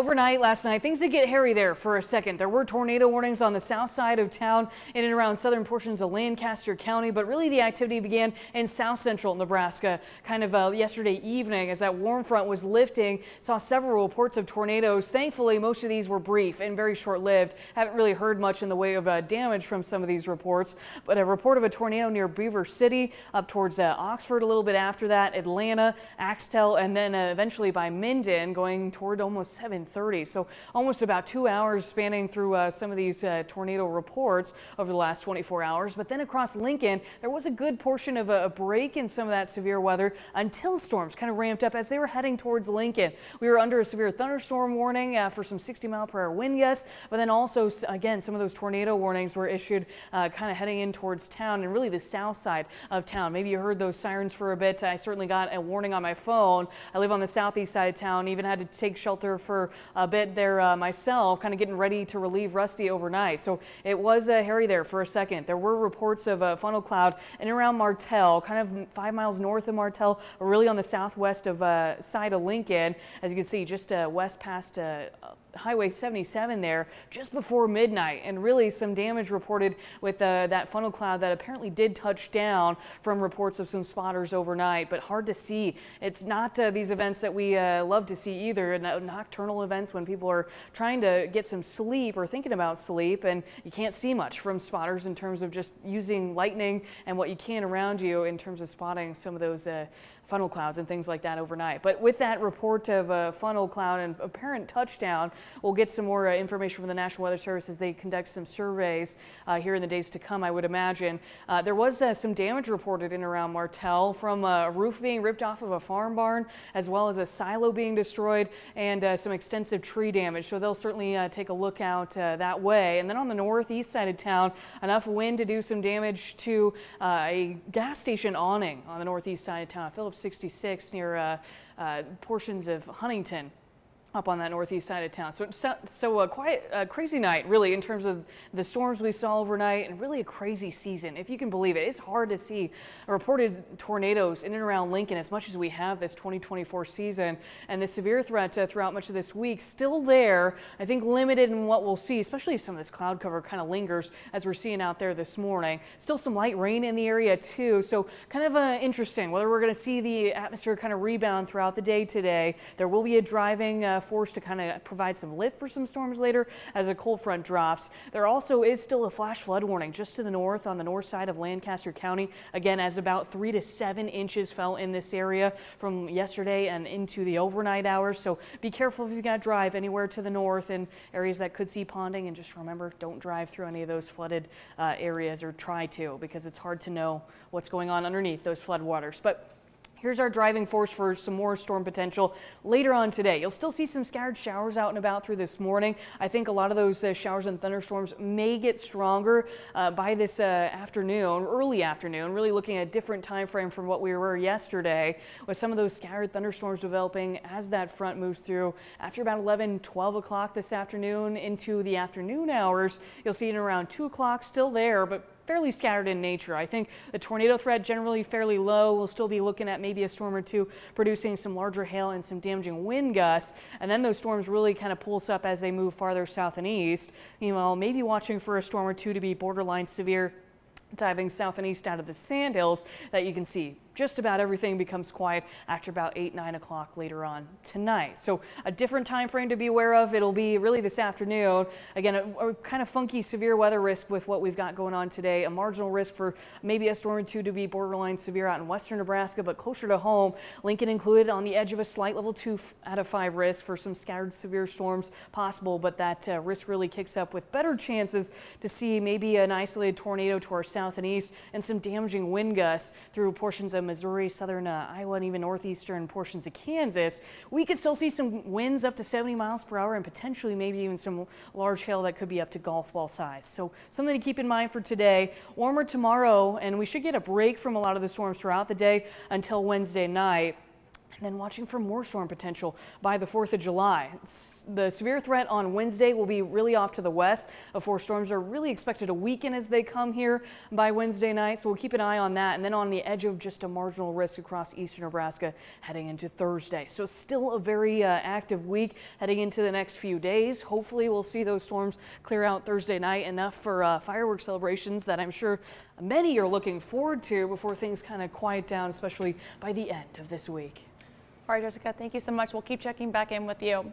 Overnight last night, things did get hairy there for a second. There were tornado warnings on the south side of town in and around southern portions of Lancaster County, but really the activity began in south central Nebraska kind of yesterday evening as that warm front was lifting. Saw several reports of tornadoes. Thankfully, most of these were brief and very short-lived. Haven't really heard much in the way of damage from some of these reports, but a report of a tornado near Beaver City up towards Oxford a little bit after that, Atlanta, Axtell, and then eventually by Minden going toward almost 7:30. So almost about 2 hours spanning through some of these tornado reports over the last 24 hours. But then across Lincoln, there was a good portion of a break in some of that severe weather until storms kind of ramped up as they were heading towards Lincoln. We were under a severe thunderstorm warning for some 60-mile-per-hour wind gusts, but then also, again, some of those tornado warnings were issued kind of heading in towards town and really the south side of town. Maybe you heard those sirens for a bit. I certainly got a warning on my phone. I live on the southeast side of town, even had to take shelter for a bit there myself, kind of getting ready to relieve Rusty overnight. So it was hairy there for a second. There were reports of a funnel cloud in and around Martell, kind of 5 miles north of Martell, really on the southwest of side of Lincoln. As you can see, just west past Highway 77 there just before midnight, and really some damage reported with that funnel cloud that apparently did touch down from reports of some spotters overnight, but hard to see. It's not these events that we love to see either, nocturnal events when people are trying to get some sleep or thinking about sleep, and you can't see much from spotters in terms of just using lightning and what you can around you in terms of spotting some of those funnel clouds and things like that overnight. But with that report of a funnel cloud and apparent touchdown, we'll get some more information from the National Weather Service as they conduct some surveys here in the days to come, I would imagine. There was some damage reported in around Martell from a roof being ripped off of a farm barn, as well as a silo being destroyed and some extensive tree damage. So they'll certainly take a look out that way. And then on the northeast side of town, enough wind to do some damage to a gas station awning on the northeast side of town, Phillips 66 near portions of Huntington, up on that northeast side of town. So quite a crazy night, really, in terms of the storms we saw overnight, and really a crazy season, if you can believe it. It's hard to see reported tornadoes in and around Lincoln as much as we have this 2024 season, and the severe threat throughout much of this week still there. I think limited in what we'll see, especially if some of this cloud cover kind of lingers as we're seeing out there this morning. Still some light rain in the area too, so kind of interesting whether we're going to see the atmosphere kind of rebound throughout the day today. There will be a driving force to kind of provide some lift for some storms later as a cold front drops. There also is still a flash flood warning just to the north on the north side of Lancaster County, again, as about 3 to 7 inches fell in this area from yesterday and into the overnight hours. So be careful if you got to drive anywhere to the north in areas that could see ponding, and just remember, don't drive through any of those flooded areas, or try to, because it's hard to know what's going on underneath those flood waters. But here's our driving force for some more storm potential later on today. You'll still see some scattered showers out and about through this morning. I think a lot of those showers and thunderstorms may get stronger by this afternoon, early afternoon, really looking at a different time frame from what we were yesterday, with some of those scattered thunderstorms developing as that front moves through after about 11, 12 o'clock this afternoon into the afternoon hours. You'll see it around 2 o'clock, still there, but fairly scattered in nature. I think the tornado threat generally fairly low. We'll still be looking at maybe a storm or two producing some larger hail and some damaging wind gusts. And then those storms really kind of pulse up as they move farther south and east. You know, maybe watching for a storm or two to be borderline severe, diving south and east out of the Sandhills that you can see. Just about everything becomes quiet after about 8, 9 o'clock later on tonight. So a different time frame to be aware of. It'll be really this afternoon. Again, a kind of funky severe weather risk with what we've got going on today. A marginal risk for maybe a storm or two to be borderline severe out in western Nebraska, but closer to home, Lincoln included on the edge of a slight level 2 out of 5 risk for some scattered severe storms possible, but that risk really kicks up with better chances to see maybe an isolated tornado to our south and east and some damaging wind gusts through portions of Missouri, southern Iowa, and even northeastern portions of Kansas. We could still see some winds up to 70 miles per hour and potentially maybe even some large hail that could be up to golf ball size. So something to keep in mind for today. Warmer tomorrow, and we should get a break from a lot of the storms throughout the day until Wednesday night. And then watching for more storm potential by the 4th of July. The severe threat on Wednesday will be really off to the west. The 4 storms are really expected to weaken as they come here by Wednesday night, so we'll keep an eye on that. And then on the edge of just a marginal risk across eastern Nebraska heading into Thursday. So still a very active week heading into the next few days. Hopefully we'll see those storms clear out Thursday night, enough for fireworks celebrations that I'm sure many are looking forward to before things kind of quiet down, especially by the end of this week. All right, Jessica, thank you so much. We'll keep checking back in with you.